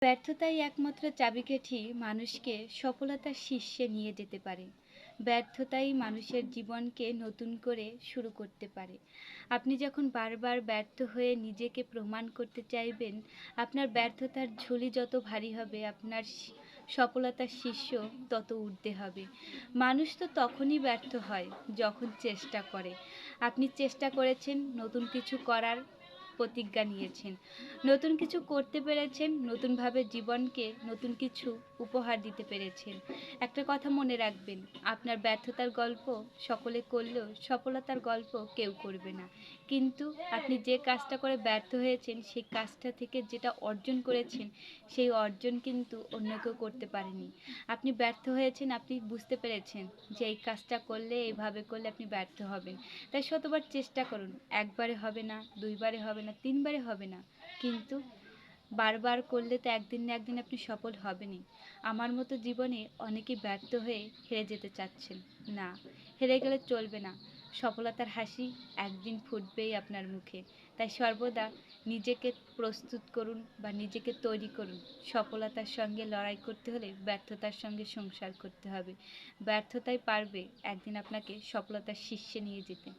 ব্যর্থতাই একমাত্র চাবিকাঠি মানুষকে সফলতার শীর্ষে নিয়ে যেতে পারে। ব্যর্থতাই মানুষের জীবনকে নতুন করে শুরু করতে পারে। আপনি যখন বারবার ব্যর্থ হয়ে নিজেকে প্রমাণ করতে চাইবেন, আপনার ব্যর্থতার ঝুলি যত ভারী হবে, আপনার সফলতার শীর্ষ তত ঊর্ধ্বে হবে। মানুষ তো তখনই ব্যর্থ হয় যখন চেষ্টা করে। আপনি চেষ্টা করেছেন, নতুন কিছু করার প্রতিজ্ঞা নিয়েছেন, নতুন কিছু করতে পেরেছেন, নতুনভাবে জীবনকে নতুন কিছু উপহার দিতে পেরেছেন। একটা কথা মনে রাখবেন, আপনার ব্যর্থতার গল্প সকলে করলেও সফলতার গল্প কেউ করবে না। কিন্তু আপনি যে কাজটা করে ব্যর্থ হয়েছেন, সেই কাজটা থেকে যেটা অর্জন করেছেন, সেই অর্জন কিন্তু অন্য কেউ করতে পারেনি। আপনি ব্যর্থ হয়েছেন, আপনি বুঝতে পেরেছেন যে এই কাজটা করলে, এইভাবে করলে আপনি ব্যর্থ হবেন। তাই শতবার চেষ্টা করুন। একবারে হবে না, দুইবারে হবে না, তিনবারে হবে না, কিন্তু বারবার করলে তো একদিন না একদিন আপনি সফল হবেনই। আমার মতো জীবনে অনেকেই ব্যর্থ হয়ে হেরে যেতে চাচ্ছেন। না, হেরে গেলে চলবে না। সফলতার হাসি একদিন ফুটবেই আপনার মুখে। তাই সর্বদা নিজেকে প্রস্তুত করুন বা নিজেকে তৈরি করুন। সফলতার সঙ্গে লড়াই করতে হলে ব্যর্থতার সঙ্গে সংসার করতে হবে। ব্যর্থতাই পারবে একদিন আপনাকে সফলতার শীর্ষে নিয়ে যেতে।